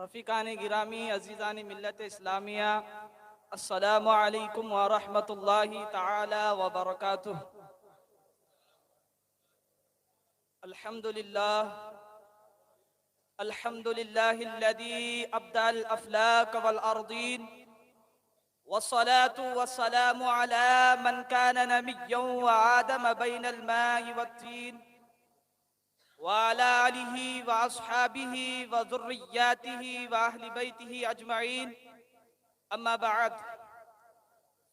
रफ़ीकान गिरामी अज़ीज़ान मिल्लत इस्लामिया, अस्सलामु अलैकुम व रहमतुल्लाहि ताला व बरकातुह। अल्हम्दुलिल्लाह अल्हम्दुलिल्लाहिल्लज़ी अब्दअल अफ़लाक वल अर्दीन वस्सलातु वस्सलामु अला मन कान नबिय्यन व आदम बैनल माइ वत्तीन व अला आलिहि व अस्हाबिहि व ज़ुर्रिय्यातिहि व अहलि बैतिहि अजमईन। अम्मा बअद,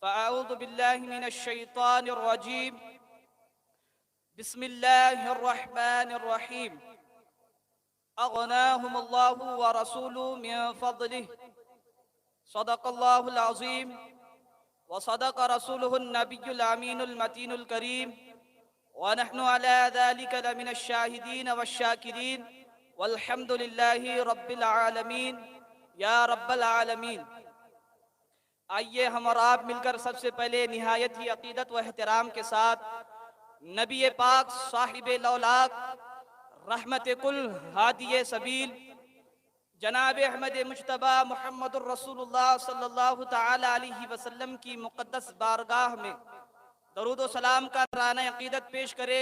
फ़अऊज़ु बिल्लाहि मिनश शैतानिर रजीम। बिस्मिल्लाहिर रहमानिर रहीम। अग़नाहुमुल्लाहु व रसूलुहु मिन फ़ज़लिहि। सदक़ल्लाहुल अज़ीम व सदक़ रसूलुहुन नबियुल अमीनुल मतीनुल करीम व नहनु अला ज़ालिका लमिनश शाहिदीन वश्शाकिरीन वल्हम्दुलिल्लाहि रब्बिल आलमीन या रब्बल आलमीन। आइए हम और आप मिलकर सबसे पहले निहायत ही अकीदत व एहतराम के साथ नबी पाक साहिबे लौलाक रहमत कुल हादिये सबील जनाब अहमद मुज्तबा मुहम्मदुर रसूलुल्लाह सल्लल्लाहु ताला अलैहि वसल्लम की मुक़द्दस बारगाह में दरूद व सलाम का राना अकीदत पेश करे।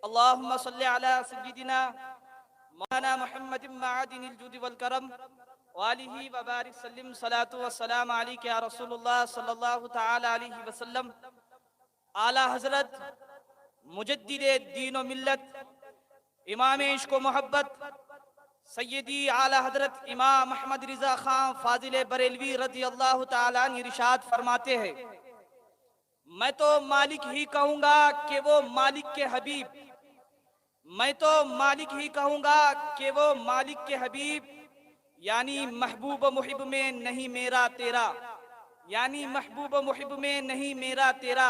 अल्लाहुम्मा सल्लि अला सय्यिदिना मौलाना मुहम्मद मादिनिल जुद वल करम वालिही व बारिक सल्लिम सलातु व सलाम अलैका या रसूलुल्लाह सल्लल्लाहु ताला अलैहि वसल्लम। आला हज़रत मुजद्दिदे दीन व मिल्लत, इमाम इश्क व मोहब्बत सैयदी आला हजरत इमाम अहमद रिजा खान फाजिल बरेलवी रज़ी अल्लाह ताला अन्हु इरशाद फरमाते हैं, मैं तो मालिक ही कहूंगा कि वो मालिक के हबीब, मैं तो मालिक ही कहूंगा कि वो मालिक के हबीब, यानी महबूब मुहिब में नहीं मेरा तेरा, यानी महबूब मुहिब में नहीं मेरा तेरा।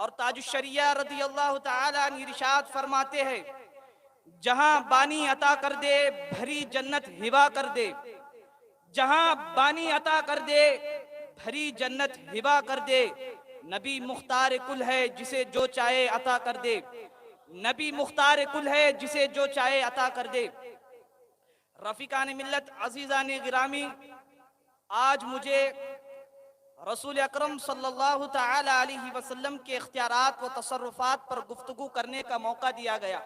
और ताजुश्शरिया रज़ी अल्लाह ताला अन्हु इरशाद फरमाते हैं, जहां बानी अता कर दे भरी जन्नत हिबा कर दे, जहां बानी अता कर दे भरी जन्नत हिबा कर दे। नबी मुख्तार कुल है जिसे जो चाहे अता कर दे, नबी मुख्तार कुल है जिसे जो चाहे अता कर दे। रफीकान मिल्लत अजीजान गिरामी, आज मुझे रसूल अकरम सल्लल्लाहु ताला अलैहि वसल्लम के इख्तियारात व तसर्रुफात पर गुफ्तगू करने का मौका दिया गया।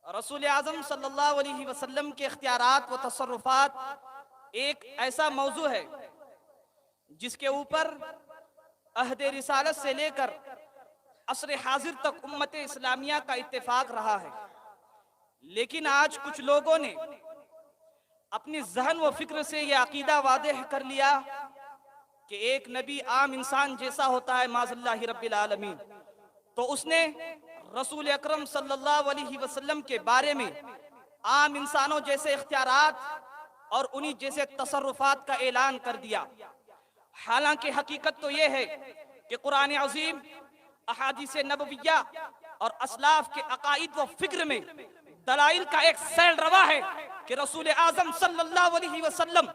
रसूल आज़म सल्लल्लाहु अलैहि वसल्लम के इख्तियारात व तसर्रुफात एक ऐसा मौजू है जिसके ऊपर अहदे रिसालत से लेकर असर हाजिर तक उम्मत इस्लामिया का इत्तेफाक रहा है। लेकिन आज कुछ लोगों ने अपनी जहन व फिक्र से यह अकीदा वादेह कर लिया कि एक नबी आम इंसान जैसा होता है माज़ल्लाहि रब्बिल आलमीन, तो उसने रसूल अकरम सल्लल्लाहु अलैहि वसल्लम के बारे में आम इंसानों जैसे इख्तियारात और उन्हीं जैसे तसर्रुफात का ऐलान कर दिया। हालांकि हकीकत तो यह है कि कुरान अज़ीम, अहादीस नबविया और असलाफ के अकाइद व फिक्र में दलाइल का एक सैल रवा है कि रसूल आज़म सल्लल्लाहु अलैहि वसल्लम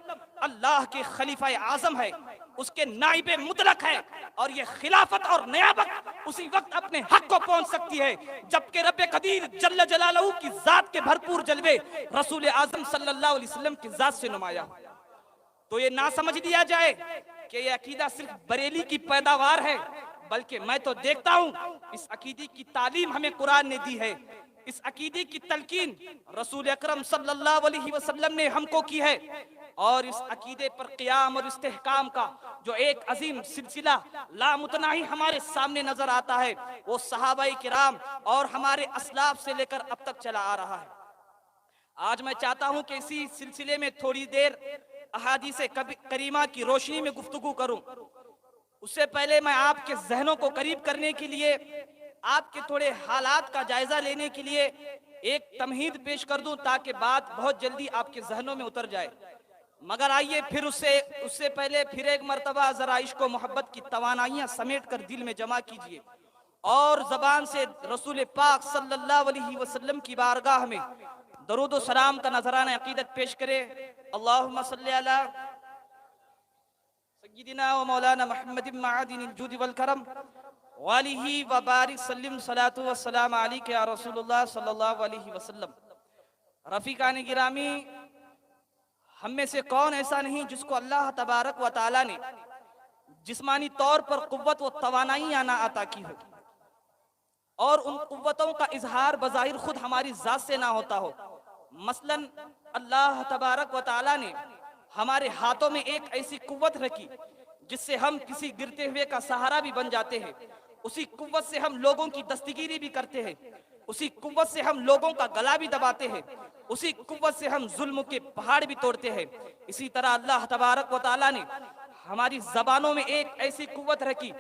अल्लाह के खलीफा आज़म है, उसके नाइबे मुतलक है, और ये खिलाफत और नियाबत उसी वक्त अपने हक को पहुंच सकती है जबकि रब्बे कदीर जल्ल जलालहू की जात के भरपूर जलवे रसूल आज़म सल्लल्लाहु अलैहि वसल्लम की जात से नुमाया। तो ये ना समझ लिया जाए कि ये अकीदा सिर्फ बरेली की पैदावार है, बल्कि मैं तो देखता हूँ इस अकीदे की तालीम हमें कुरान ने दी है, इस अकीदे की तलकीन रसूल अकरम सल्लल्लाहु अलैहि वसल्लम ने हमको की है, और इस अकीदे पर क़याम और इस्तेहकाम का जो एक अजीम सिलसिला लामुतनाही हमारे सामने नजर आता है, वो सहाबाई किराम और हमारे असलाफ से लेकर अब तक चला आ रहा है। आज मैं चाहता हूं कि इसी सिलसिले में थोड़ी देर अहादीस करीमा की रोशनी में गुफ्तगू करूं। उससे पहले मैं आपके जहनों को करीब करने के लिए, आपके थोड़े हालात का जायजा लेने के लिए एक तमहीद पेश कर दूं, ताकि बात बहुत जल्दी आपके जहनों में उतर जाए। मगर आइए फिर उससे पहले फिर एक मर्तबा जरा इश्क व मोहब्बत की तवानाइयां समेट कर दिल में जमा कीजिए और जबान से रसूल पाक सल्लल्लाहु अलैहि वसल्लम की बारगाह में दरूद व सलाम का नजराना अकीदत पेश करे। अल्लाहुम्मा सल्लि अला सय्यिदिना व मौलाना मुहम्मद मादिनिल जुद वल करम वालिही व बारिक सल्लिम सलातु व सलाम अलैका या रसूलुल्लाह सल्लल्लाहु अलैहि वसल्लम। रफीकान गिरामी, हम में से कौन ऐसा नहीं जिसको अल्लाह तबारक व ताला ने जिस्मानी तौर पर कुव्वत व तवानाई आना अता की हो, और उन कुव्वतों का इजहार बज़ाहिर खुद हमारी जात से ना होता हो। मसलन अल्लाह तबारक व ताला ने हमारे हाथों में एक ऐसी कुव्वत रखी जिससे हम किसी गिरते हुए का सहारा भी बन जाते हैं। उसी कुव्वत से हम लोगों की दस्तगीरी भी करते हैं। उसी कुव्वत से हम लोगों का गला भी दबाते हैं। उसी कुव्वत से हम जुल्म के पहाड़ भी तोड़ते हैं। इसी तरह अल्लाह तबारक व ताला ने हमारी जबानों में एक ऐसी कुव्वत रखी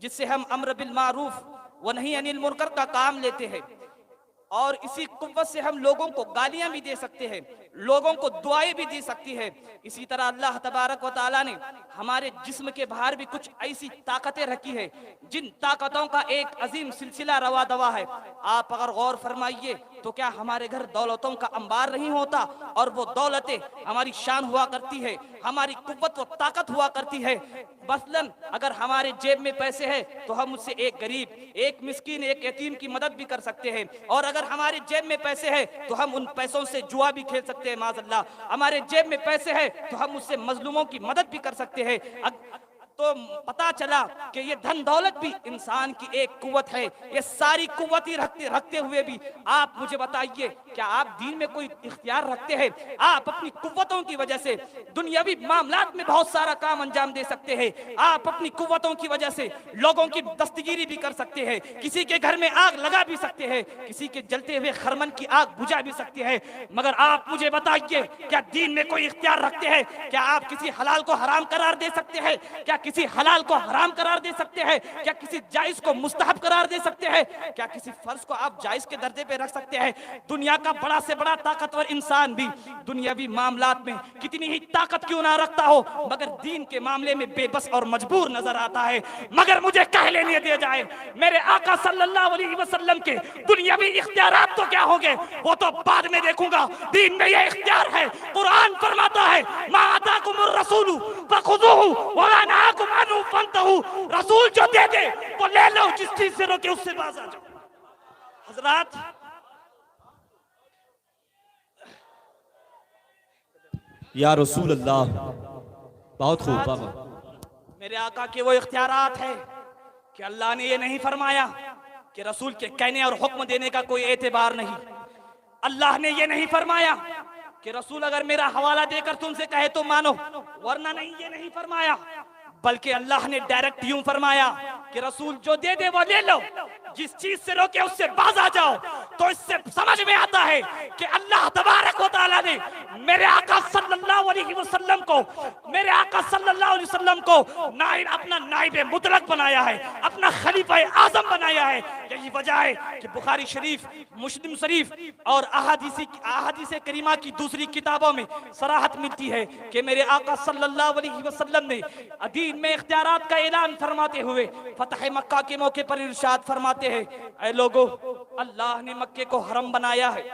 जिससे हम अम्र बिल मारूफ व नही अनिल मुनकर का काम लेते हैं, और इसी कुव्वत से हम लोगों को गालियां भी दे सकते हैं, लोगों को दुआएं भी दी सकती है। इसी तरह अल्लाह तबारक व ताला ने हमारे जिस्म के बाहर भी कुछ ऐसी ताकतें रखी है जिन ताकतों का एक अजीम सिलसिला रवा दवा है। आप अगर गौर फरमाइए तो क्या हमारे घर दौलतों का अंबार नहीं होता, और वो दौलतें हमारी शान हुआ करती है, हमारी कुव्वत व ताकत हुआ करती है। मसलन अगर हमारे जेब में पैसे है तो हम उससे एक गरीब, एक मिस्कीन, एक यतीम की मदद भी कर सकते हैं, और अगर हमारे जेब में पैसे है तो हम उन पैसों से जुआ भी खेल सकते हैं माज़अल्लाह। हमारे जेब में पैसे है तो हम उससे मजलूमों की मदद भी कर सकते हैं। तो पता चला कि ये धन दौलत भी इंसान की एक कुव्वत है। ये सारी कुव्वत ही रखते हुए भी आप मुझे बताइए, क्या आप दीन में कोई इख्तियार रखते हैं? आप अपनी कुव्वतों की वजह से दुनियावी मामलात में बहुत सारा काम अंजाम दे सकते हैं। आप अपनी कुव्वतों की वजह से लोगों की दस्तगीरी भी कर सकते हैं, किसी के घर में आग लगा भी सकते हैं, किसी के जलते हुए खरमन की आग बुझा भी सकते हैं। मगर आप मुझे बताइए, क्या दीन में कोई इख्तियार रखते हैं? क्या आप किसी हलाल को हराम करार दे सकते हैं? क्या किसी हलाल को हराम करार दे सकते हैं? क्या किसी जायज को मुस्तहब करार दे सकते हैं? क्या किसी फर्ज को आप जायज के दर्जे पे रख सकते हैं? दुनिया का बड़ा से बड़ा ताकतवर इंसान भी दुनियावी मामलात में कितनी ही ताकत क्यों ना रखता हो, मगर दीन के मामले में बेबस और मजबूर नजर आता है। मगर मुझे कह लेने दिया जाए, मेरे आका सल्लल्लाहु अलैहि वसल्लम के दुनियावी इख्तियारात तो क्या होंगे वो तो बाद में देखूंगा। दीन में ये इख्तियार है। कुरान फरमाता है, मा आताकुमुर रसूलु फखुज़ूहु व मा नहाकुम अन्हु फंतहू। रसूल जो दे दे वो ले लो, जिस चीज से रोके उससे बाज आ जाओ। हजरात, या रसूल अल्लाह, बहुत खूब बाबा। मेरे आका के वो इख्तियारात है कि अल्लाह ने ये नहीं फरमाया कि रसूल के कहने और हुक्म देने का कोई एतबार नहीं। अल्लाह ने ये नहीं फरमाया कि रसूल अगर मेरा हवाला देकर तुमसे कहे तो मानो, वरना नहीं। ये नहीं फरमाया, बल्कि अल्लाह ने डायरेक्ट यूं फरमाया कि रसूल जो दे दे वो ले लो, जिस चीज से रोके उससे बाज आ जाओ। तो इससे समझ में आता है कि अल्लाह तबारक व तआला ने मेरे आका सल्लल्लाहु अलैहि वसल्लम को, मेरे आका सल्लल्लाहु अलैहि वसल्लम को नाइब, अपना नाइब मुतलक बनाया है, अपना खलीफा आजम बनाया है। यही वजह है कि बुखारी शरीफ, मुस्लिम शरीफ और अहादीस करीमा की दूसरी किताबों में सराहत मिलती है कि मेरे आका सल्लल्लाहु अलैहि वसल्लम ने दीन में इख्तियारात का ऐलान फरमाते हुए फतह मक्का के मौके पर इरशाद फरमाते हैं, ऐ लोगो, अल्लाह ने मक्के को हरम बनाया है,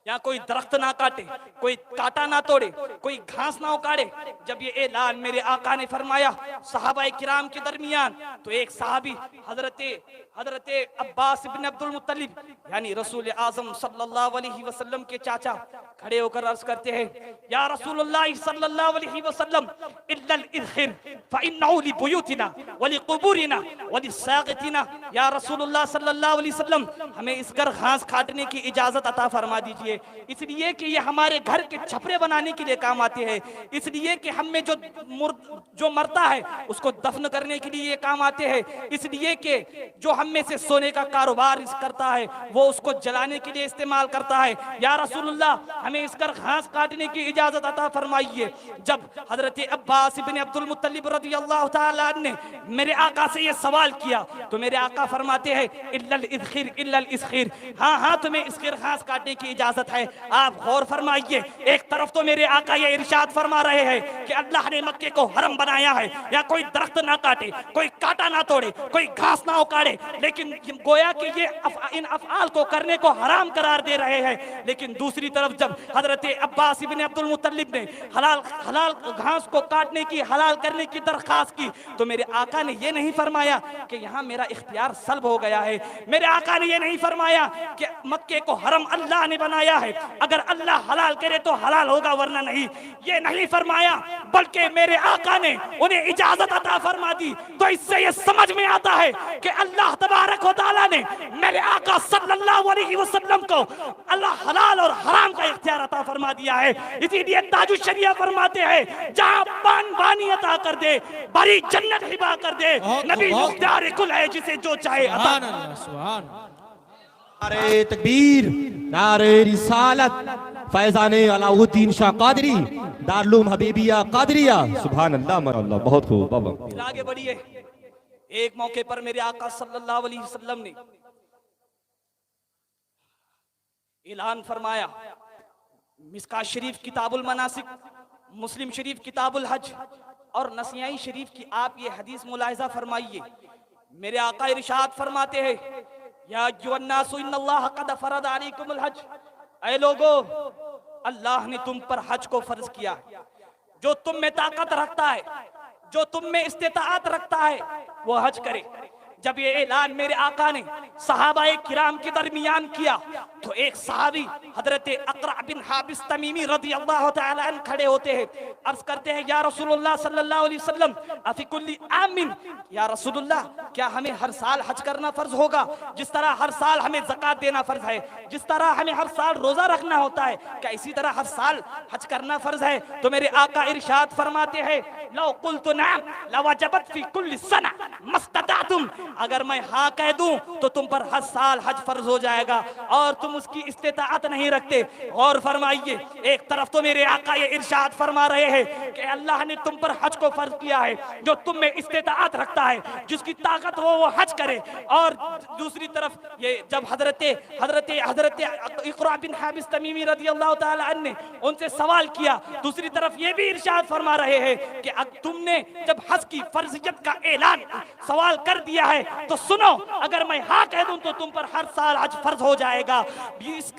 यहाँ कोई दरख्त ना काटे, कोई कांटा ना तोड़े, कोई घास ना उखाड़े। जब ये ऐलान मेरे आका ने फरमाया सहाबाए किराम के दरमियान, तो एक सहाबी हजरत अब्बास इब्न अब्दुल मुत्तलिब यानी रसूल आजम सल्लल्लाहु अलैहि वसल्लम के चाचा खड़े होकर अर्ज करते हैं, या रसूलुल्लाह सल्लल्लाहु अलैहि वसल्लम, इल्लल इज़खिर फइन्नहु लिबुयूतिना व लिकुबूरिना व लिसागितिना। या रसूलुल्लाह सल्लल्लाहु अलैहि वसल्लम, हमें इस घर घास काटने की इजाजत अता फरमा दीजिए, इसलिए कि ये हमारे घर के छपरे बनाने के लिए काम आते हैं, इसलिए कि हम में जो मरता है उसको दफन करने के लिए ये काम आते हैं, इसलिए कि जो हम में से सोने का कारोबार करता है वो उसको जलाने के लिए इस्तेमाल करता है। या रसूलुल्लाह, हमें इस घर घास काटने की इजाजत अता फरमाइए। जब हजरत अब्बास इब्न अब्दुल मुत्तलिब रज़ियल्लाहु ताला ने मेरे आका से ये सवाल किया तो मेरे आका फरमाते हैं, इल्लल इज़खिर, इल्लल इज़खिर, हाँ हाँ तुम्हें इसखिर घास काटने की इजाजत है। आप गौर फरमाइए, एक तरफ तो मेरे आका ये इरशाद फरमा रहे हैं कि अल्लाह ने मक्के को हरम बनाया है, या कोई दरख्त ना काटे, कोई कांटा ना तोड़े, कोई घास ना उखाड़े, लेकिन गोया कि ये इन अफआल को करने को हराम करार दे रहे हैं। लेकिन दूसरी तरफ जब हजरत अब्बास इब्न अब्दुल मुत्तलिब ने हलाल घास को काटने की, हलाल करने की दरखास्त की, तो मेरे आका ने ये नहीं फरमाया कि यहाँ मेरा इख्तियार सल्ब हो गया है। मेरे आका ने ये नहीं फरमाया कि मक्के को हरम अल्लाह ने बनाया फरमाया है अगर अल्लाह हलाल करे तो हलाल होगा वरना नहीं। ये नहीं फरमाया, बल्कि मेरे आका ने उन्हें इजाजत अता फरमा दी। तो इससे ये समझ में आता है कि अल्लाह तबारक व तआला ने मेरे आका सल्लल्लाहु अलैहि वसल्लम को अल्लाह हलाल और हराम का इख्तियार अता फरमा दिया है। इसीलिए ताजुश शरिया फरमाते हैं जहां पान बानी अता कर दे, बड़ी जन्नत हिबा कर दे, नबी मुख्तार कुल है जिसे जो चाहे अता। नारे तकबीर, नारे रिसालत, फैजाने अलाउद्दीन शाह कादरी, दारुल हबीबिया कादरिया। सुभान अल्लाह, अल्लाह, बहुत खूब बाबा। फिर आगे बढ़िए। एक मौके पर मेरे आका सल्लल्लाहु अलैहि वसल्लम ने ऐलान फरमाया, मिस्का शरीफ किताबुल मनासिक, मुस्लिम शरीफ किताबुल हज और नसियाई शरीफ की आप ये हदीस मुलाहिजा फरमाइए। मेरे आका इरशाद फरमाते हैं, या अय्युहन्नासु इन्नल्लाह क़द फ़रद अलैकुमुल हज, ऐ लोगो अल्लाह ने तुम पर हज को फर्ज किया। जो तुम में ताकत रखता है, जो तुम में इस्तिताअत रखता है, वो हज करे। जब ये ऐलान मेरे आका ने सहाबाए किराम के दरमियान किया तो एक सहाबी हजरत अक़रा बिन हाबिस तमीमी रज़ियल्लाहु तआला अन्हु खड़े होते हैं, अर्ज करते हैं, या रसूलुल्लाह सल्लल्लाहु अलैहि वसल्लम अफी कुल्ली आमिन, या रसूलुल्लाह क्या हमें हर साल हज करना फर्ज होगा? जिस तरह हर साल हमें ज़कात देना फर्ज है, जिस तरह हमें हर साल रोजा रखना होता है, क्या इसी तरह हर साल हज करना फर्ज है? तो मेरे आका इरशाद फरमाते हैं, लौ कुल्तु नअम लवजबत फी कुल्ली सना मस्ततातुम, अगर मैं हाँ कह दूं तो तुम पर हर साल हज फर्ज हो जाएगा और तुम उसकी इस्तिताअत नहीं रखते। और फरमाइए, एक तरफ तो मेरे आका ये इरशाद फरमा रहे हैं कि अल्लाह ने तुम पर हज को फर्ज किया है, जो तुम में इस्तिताअत रखता है, जिसकी ताकत हो वो हज करे। और दूसरी तरफ ये जब हजरत इक़रा बिन हाबिस तमीमी रज़ियल्लाहु तआला अन्हु ने उनसे सवाल किया, दूसरी तरफ ये भी इरशाद फरमा रहे हैं कि तुमने जब हज की फर्जियत का ऐलान सवाल कर दिया है तो सुनो, अगर मैं हाँ कह दूं तो तुम पर हर साल हज फर्ज हो जाएगा।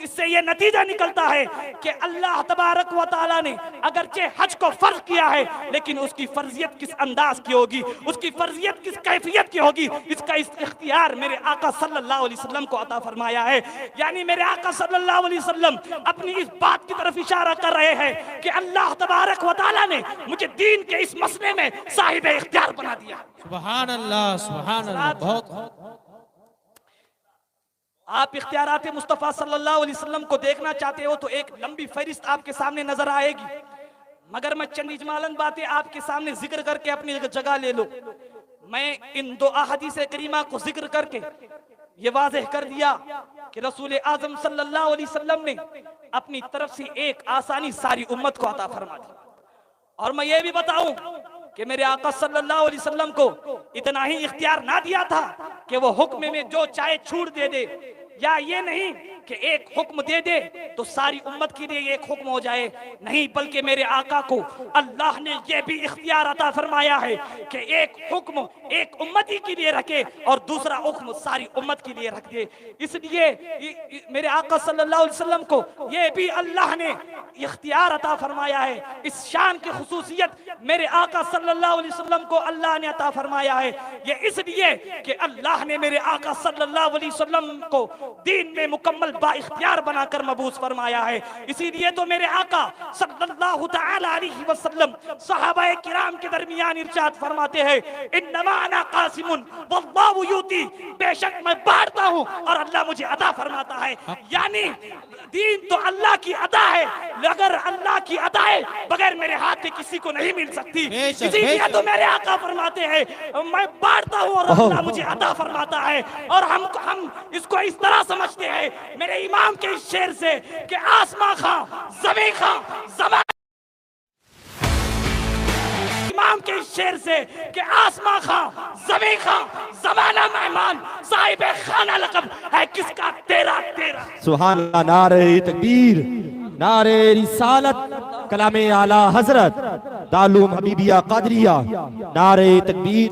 इससे ये नतीजा निकलता है कि अल्लाह तबारक व तआला ने अगरचे हज को फर्ज किया है, लेकिन उसकी फर्जियत किस अंदाज की होगी, उसकी फर्जियत किस कैफियत की होगी, इसका इख्तियार मेरे आका सल्लल्लाहु अलैहि वसल्लम को अता फरमाया है। यानी मेरे आका सल्लल्लाहु अलैहि वसल्लम अपनी इस बात की तरफ इशारा कर रहे हैं कि अल्लाह तबारक व तआला ने मुझे दीन के इस मसले में साहिब इख्तियार बना दिया। सुभान अल्लाह, सुभान अल्लाह। बहुत आप इख्तियारात मुस्तफ़ा सल्लल्लाहु अलैहि वसल्लम को देखना चाहते हो तो एक लंबी फहरिस्त आपके सामने नजर आएगी, मगर मैं चंद इजमालन बातें आपके सामने जिक्र करके अपनी जगह ले लो। मैं इन दो अहादीस करीमा को जिक्र करके ये वाज़ेह कर दिया कि रसूल आज़म सल्लल्लाहु अलैहि वसल्लम ने अपनी तरफ से एक आसानी सारी उम्मत को अता फरमा दी। और मैं ये भी बताऊं कि मेरे आका सल्लल्लाहु अलैहि वसल्लम को इतना ही इख्तियार ना दिया था कि वो हुक्म में जो चाहे छूट दे दे, या ये नहीं कि एक हुक्म दे दे तो सारी उम्मत के लिए एक हुक्म हो जाए, नहीं, बल्कि मेरे आका को अल्लाह ने ये भी इख्तियार अता फरमाया है कि एक हुक्म एक उम्मती के लिए रखे और दूसरा हुक्म सारी उम्मत के लिए रख दे। इसलिए मेरे आका सल्लल्लाहु अलैहि वसल्लम को ये भी अल्लाह ने इख्तियार अता फरमाया है। इस शान की खुसूसियत मेरे आका सल्लल्लाहु अलैहि वसल्लम को अल्लाह ने अता फरमाया है। ये इसलिए कि अल्लाह ने मेरे आका सल्लल्लाहु अलैहि वसल्लम को दीन में मुकम्मल बाइख्तियार बनाकर मबूस फरमाया है। इसीलिए तो मेरे आका सल्लल्लाहु तआला अलैहि वसल्लम सहाबाए किराम के दरमियान इरशाद फरमाते हैं, इन्नमा अना कासिमुन वल्लाहु युती, बेशक मैं बांटता हूँ और अल्लाह मुझे अता फरमाता है। यानी दीन तो अल्लाह की अता है, अगर अल्लाह की अता है बगैर मेरे हाथ से किसी को नहीं मिल सकती। इसीलिए तो मेरे आका फरमाते हैं, मैं बांटता हूँ और अल्लाह मुझे अता फरमाता है। और हम इसको इस तरह समझते हैं मेरे इमाम के इस शेर से कि आसमां खां ज़मीन खां ज़मान, इमाम के इस शेर से कि आसमां खां ज़मीन खां ज़माना मेहमान, साहिब खाना लक़ब है किसका, तेरा तेरा। सुभान अल्लाह, नारे तकबीर, नारे रिसालत, कलामे आला हजरत दारुल हबीबिया कादरिया, नारे तकबीर।